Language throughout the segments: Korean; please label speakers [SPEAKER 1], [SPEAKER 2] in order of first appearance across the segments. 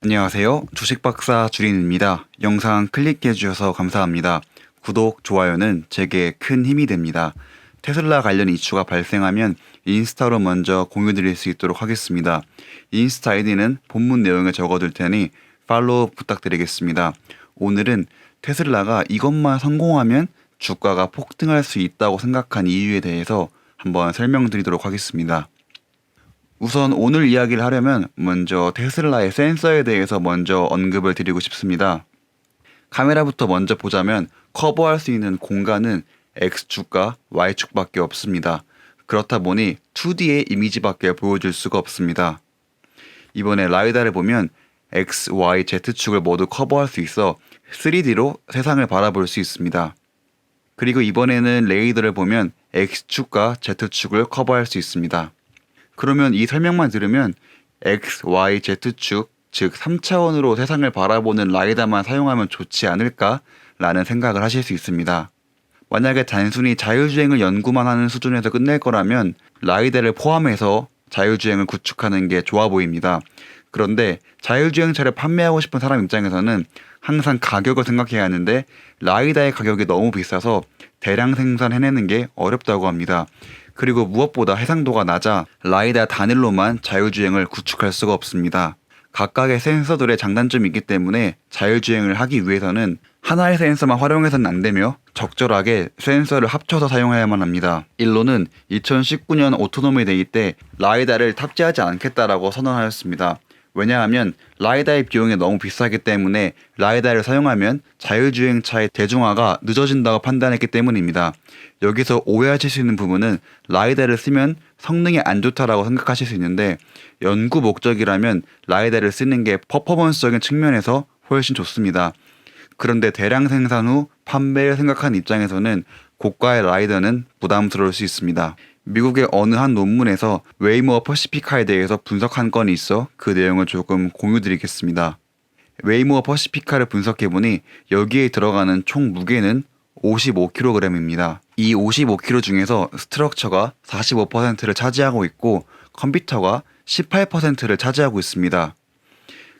[SPEAKER 1] 안녕하세요. 주식박사 주린입니다. 영상 클릭해 주셔서 감사합니다. 구독, 좋아요는 제게 큰 힘이 됩니다. 테슬라 관련 이슈가 발생하면 인스타로 먼저 공유 드릴 수 있도록 하겠습니다. 인스타 아이디는 본문 내용에 적어둘 테니 팔로우 부탁드리겠습니다. 오늘은 테슬라가 이것만 성공하면 주가가 폭등할 수 있다고 생각한 이유에 대해서 한번 설명드리도록 하겠습니다. 우선 오늘 이야기를 하려면 먼저 테슬라의 센서에 대해서 먼저 언급을 드리고 싶습니다. 카메라부터 먼저 보자면 커버할 수 있는 공간은 X축과 Y축밖에 없습니다. 그렇다 보니 2D의 이미지밖에 보여줄 수가 없습니다. 이번에 라이다를 보면 X, Y, Z축을 모두 커버할 수 있어 3D로 세상을 바라볼 수 있습니다. 그리고 이번에는 레이더를 보면 X축과 Z축을 커버할 수 있습니다. 그러면 이 설명만 들으면 X, Y, Z축, 즉 3차원으로 세상을 바라보는 라이다만 사용하면 좋지 않을까라는 생각을 하실 수 있습니다. 만약에 단순히 자율주행을 연구만 하는 수준에서 끝낼 거라면 라이다를 포함해서 자율주행을 구축하는 게 좋아 보입니다. 그런데 자율주행차를 판매하고 싶은 사람 입장에서는 항상 가격을 생각해야 하는데 라이다의 가격이 너무 비싸서 대량 생산해내는 게 어렵다고 합니다. 그리고 무엇보다 해상도가 낮아 라이다 단일로만 자율주행을 구축할 수가 없습니다. 각각의 센서들의 장단점이 있기 때문에 자율주행을 하기 위해서는 하나의 센서만 활용해서는 안 되며 적절하게 센서를 합쳐서 사용해야만 합니다. 일론은 2019년 오토노미 데이 때 라이다를 탑재하지 않겠다라고 선언하였습니다. 왜냐하면 라이다의 비용이 너무 비싸기 때문에 라이다를 사용하면 자율주행차의 대중화가 늦어진다고 판단했기 때문입니다. 여기서 오해하실 수 있는 부분은 라이다를 쓰면 성능이 안 좋다라고 생각하실 수 있는데 연구 목적이라면 라이다를 쓰는 게 퍼포먼스적인 측면에서 훨씬 좋습니다. 그런데 대량 생산 후 판매를 생각하는 입장에서는 고가의 라이더는 부담스러울 수 있습니다. 미국의 어느 한 논문에서 웨이모어 퍼시피카에 대해서 분석한 건이 있어 그 내용을 조금 공유드리겠습니다. 웨이모어 퍼시피카를 분석해보니 여기에 들어가는 총 무게는 55kg입니다. 이 55kg 중에서 스트럭처가 45%를 차지하고 있고 컴퓨터가 18%를 차지하고 있습니다.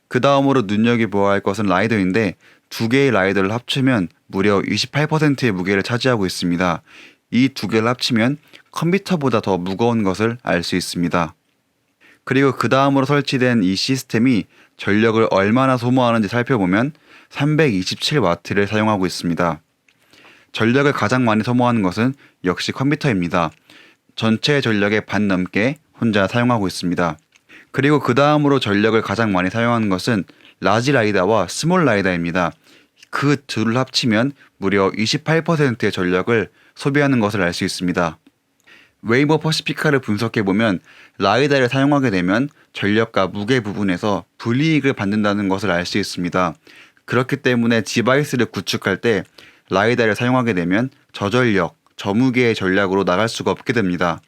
[SPEAKER 1] 그 다음으로 눈여겨보아야 할 것은 라이더인데 두 개의 라이더를 합치면 무려 28%의 무게를 차지하고 있습니다. 이 두 개를 합치면 컴퓨터보다 더 무거운 것을 알 수 있습니다. 그리고 그 다음으로 설치된 이 시스템이 전력을 얼마나 소모하는지 살펴보면 327W를 사용하고 있습니다. 전력을 가장 많이 소모하는 것은 역시 컴퓨터입니다. 전체 전력의 반 넘게 혼자 사용하고 있습니다. 그리고 그 다음으로 전력을 가장 많이 사용하는 것은 라지 라이다와 스몰 라이다입니다. 그 둘을 합치면 무려 28%의 전력을 소비하는 것을 알 수 있습니다. 웨이모 퍼시피카를 분석해보면 라이다를 사용하게 되면 전력과 무게 부분에서 불이익을 받는다는 것을 알 수 있습니다. 그렇기 때문에 디바이스를 구축할 때 라이다를 사용하게 되면 저전력, 저무게의 전략으로 나갈 수가 없게 됩니다.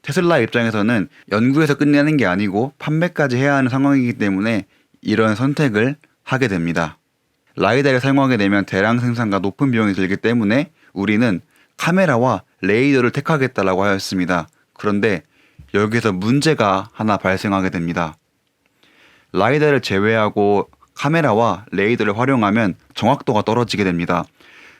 [SPEAKER 1] 테슬라 입장에서는 연구에서 끝내는 게 아니고 판매까지 해야 하는 상황이기 때문에 이런 선택을 하게 됩니다. 라이다를 사용하게 되면 대량 생산과 높은 비용이 들기 때문에 우리는 카메라와 레이더를 택하겠다라고 하였습니다. 그런데 여기서 문제가 하나 발생하게 됩니다. 라이다를 제외하고 카메라와 레이더를 활용하면 정확도가 떨어지게 됩니다.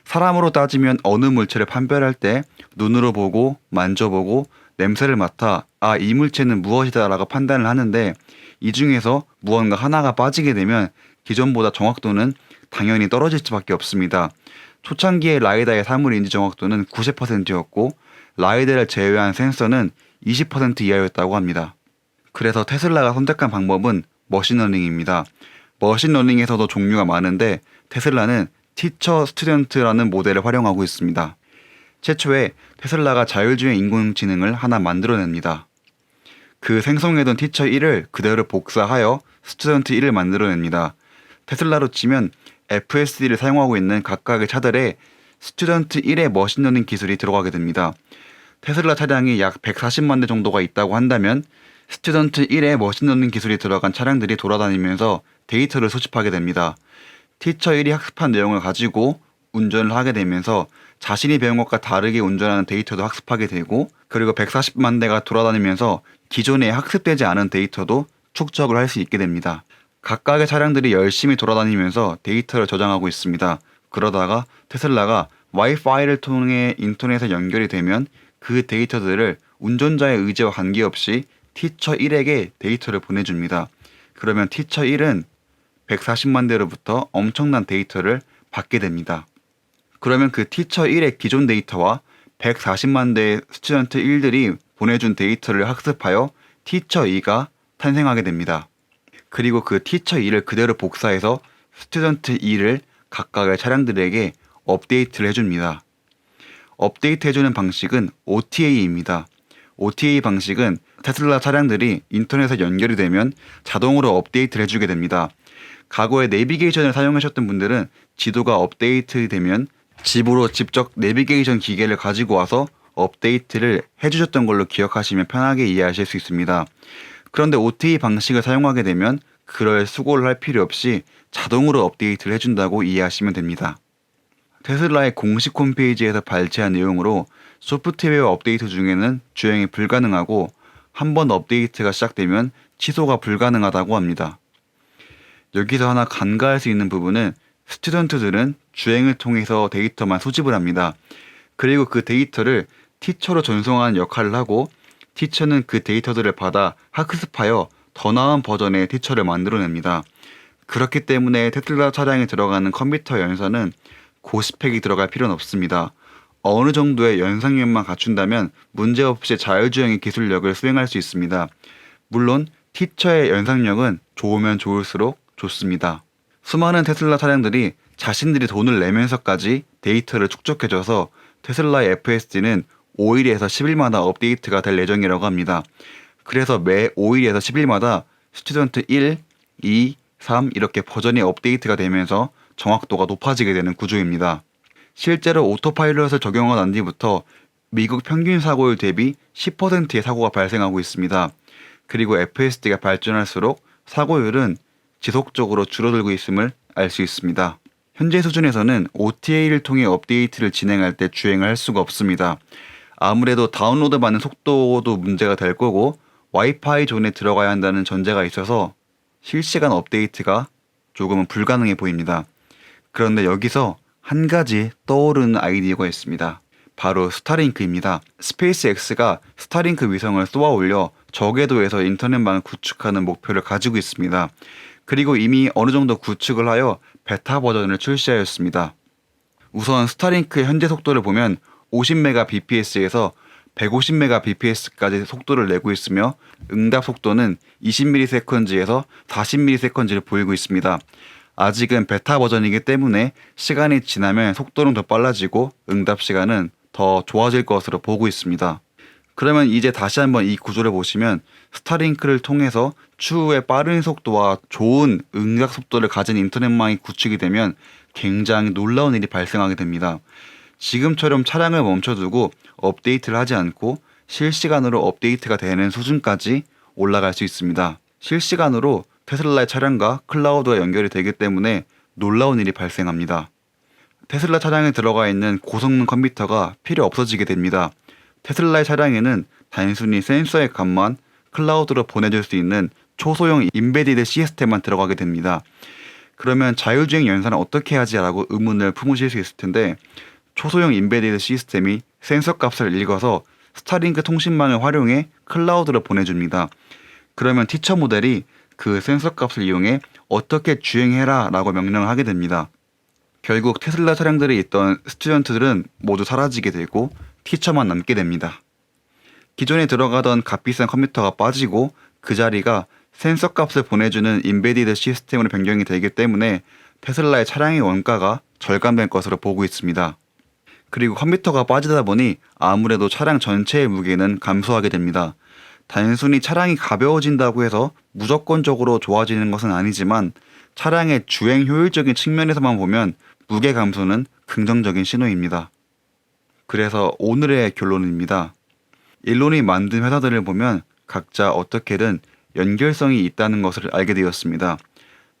[SPEAKER 1] 사람으로 따지면 어느 물체를 판별할 때 눈으로 보고 만져보고 냄새를 맡아 이 물체는 무엇이다 라고 판단을 하는데 이 중에서 무언가 하나가 빠지게 되면 기존보다 정확도는 당연히 떨어질 수밖에 없습니다. 초창기의 라이다의 사물인지 정확도는 90%였고 라이다를 제외한 센서는 20% 이하였다고 합니다. 그래서 테슬라가 선택한 방법은 머신러닝입니다. 머신러닝에서도 종류가 많은데 테슬라는 티처 스튜던트라는 모델을 활용하고 있습니다. 최초에 테슬라가 자율주행 인공지능을 하나 만들어냅니다. 그 생성해둔 티처 1을 그대로 복사하여 스튜던트 1을 만들어냅니다. 테슬라로 치면 FSD를 사용하고 있는 각각의 차들에 스튜던트 1의 머신러닝 기술이 들어가게 됩니다. 테슬라 차량이 약 140만 대 정도가 있다고 한다면 스튜던트 1의 머신러닝 기술이 들어간 차량들이 돌아다니면서 데이터를 수집하게 됩니다. 티처 1이 학습한 내용을 가지고 운전을 하게 되면서 자신이 배운 것과 다르게 운전하는 데이터도 학습하게 되고 그리고 140만 대가 돌아다니면서 기존에 학습되지 않은 데이터도 축적을 할 수 있게 됩니다. 각각의 차량들이 열심히 돌아다니면서 데이터를 저장하고 있습니다. 그러다가 테슬라가 와이파이를 통해 인터넷에 연결이 되면 그 데이터들을 운전자의 의지와 관계없이 티처 1에게 데이터를 보내줍니다. 그러면 티처 1은 140만 대로부터 엄청난 데이터를 받게 됩니다. 그러면 그 티처 1의 기존 데이터와 140만 대의 스튜던트 1들이 보내준 데이터를 학습하여 티처 2가 탄생하게 됩니다. 그리고 그 티처 2를 그대로 복사해서 스튜던트 2를 각각의 차량들에게 업데이트를 해줍니다. 업데이트 해주는 방식은 OTA입니다. OTA 방식은 테슬라 차량들이 인터넷에 연결이 되면 자동으로 업데이트를 해주게 됩니다. 과거에 내비게이션을 사용하셨던 분들은 지도가 업데이트되면 집으로 직접 내비게이션 기계를 가지고 와서 업데이트를 해주셨던 걸로 기억하시면 편하게 이해하실 수 있습니다. 그런데 OTA 방식을 사용하게 되면 그럴 수고를 할 필요 없이 자동으로 업데이트를 해준다고 이해하시면 됩니다. 테슬라의 공식 홈페이지에서 발췌한 내용으로 소프트웨어 업데이트 중에는 주행이 불가능하고 한 번 업데이트가 시작되면 취소가 불가능하다고 합니다. 여기서 하나 간과할 수 있는 부분은 스튜던트들은 주행을 통해서 데이터만 수집을 합니다. 그리고 그 데이터를 티처로 전송하는 역할을 하고 티처는 그 데이터들을 받아 학습하여 더 나은 버전의 티처를 만들어냅니다. 그렇기 때문에 테슬라 차량에 들어가는 컴퓨터 연산은 고스펙이 들어갈 필요는 없습니다. 어느 정도의 연상력만 갖춘다면 문제없이 자율주행의 기술력을 수행할 수 있습니다. 물론 티처의 연상력은 좋으면 좋을수록 좋습니다. 수많은 테슬라 차량들이 자신들이 돈을 내면서까지 데이터를 축적해줘서 테슬라의 FSD는 5일에서 10일마다 업데이트가 될 예정이라고 합니다. 그래서 매 5일에서 10일마다 스튜던트 1, 2, 3 이렇게 버전이 업데이트가 되면서 정확도가 높아지게 되는 구조입니다. 실제로 오토파일럿을 적용한 뒤부터 미국 평균 사고율 대비 10%의 사고가 발생하고 있습니다. 그리고 FSD가 발전할수록 사고율은 지속적으로 줄어들고 있음을 알 수 있습니다. 현재 수준에서는 OTA를 통해 업데이트를 진행할 때 주행을 할 수가 없습니다. 아무래도 다운로드 받는 속도도 문제가 될 거고 와이파이 존에 들어가야 한다는 전제가 있어서 실시간 업데이트가 조금은 불가능해 보입니다. 그런데 여기서 한 가지 떠오르는 아이디어가 있습니다. 바로 스타링크입니다. 스페이스X가 스타링크 위성을 쏘아 올려 저궤도에서 인터넷망을 구축하는 목표를 가지고 있습니다. 그리고 이미 어느 정도 구축을 하여 베타 버전을 출시하였습니다. 우선 스타링크의 현재 속도를 보면 50Mbps에서 150Mbps까지 속도를 내고 있으며 응답 속도는 20ms에서 40ms를 보이고 있습니다. 아직은 베타 버전이기 때문에 시간이 지나면 속도는 더 빨라지고 응답 시간은 더 좋아질 것으로 보고 있습니다. 그러면 이제 다시 한번 이 구조를 보시면 스타링크를 통해서 추후에 빠른 속도와 좋은 응답 속도를 가진 인터넷망이 구축이 되면 굉장히 놀라운 일이 발생하게 됩니다. 지금처럼 차량을 멈춰두고 업데이트를 하지 않고 실시간으로 업데이트가 되는 수준까지 올라갈 수 있습니다. 실시간으로 테슬라의 차량과 클라우드가 연결이 되기 때문에 놀라운 일이 발생합니다. 테슬라 차량에 들어가 있는 고성능 컴퓨터가 필요 없어지게 됩니다. 테슬라의 차량에는 단순히 센서의 값만 클라우드로 보내줄 수 있는 초소형 임베디드 시스템만 들어가게 됩니다. 그러면 자율주행 연산을 어떻게 하지? 라고 의문을 품으실 수 있을 텐데 초소형 임베디드 시스템이 센서 값을 읽어서 스타링크 통신망을 활용해 클라우드로 보내줍니다. 그러면 티처 모델이 그 센서 값을 이용해 어떻게 주행해라 라고 명령을 하게 됩니다. 결국 테슬라 차량들에 있던 스튜던트들은 모두 사라지게 되고 티처만 남게 됩니다. 기존에 들어가던 값비싼 컴퓨터가 빠지고 그 자리가 센서 값을 보내주는 임베디드 시스템으로 변경이 되기 때문에 테슬라의 차량의 원가가 절감될 것으로 보고 있습니다. 그리고 컴퓨터가 빠지다 보니 아무래도 차량 전체의 무게는 감소하게 됩니다. 단순히 차량이 가벼워진다고 해서 무조건적으로 좋아지는 것은 아니지만 차량의 주행 효율적인 측면에서만 보면 무게 감소는 긍정적인 신호입니다. 그래서 오늘의 결론입니다. 일론이 만든 회사들을 보면 각자 어떻게든 연결성이 있다는 것을 알게 되었습니다.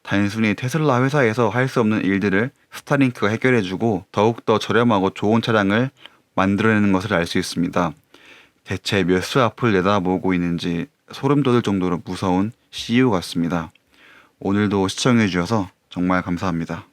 [SPEAKER 1] 단순히 테슬라 회사에서 할 수 없는 일들을 스타링크가 해결해주고 더욱더 저렴하고 좋은 차량을 만들어내는 것을 알 수 있습니다. 대체 몇 수 앞을 내다보고 있는지 소름 돋을 정도로 무서운 CEO 같습니다. 오늘도 시청해 주셔서 정말 감사합니다.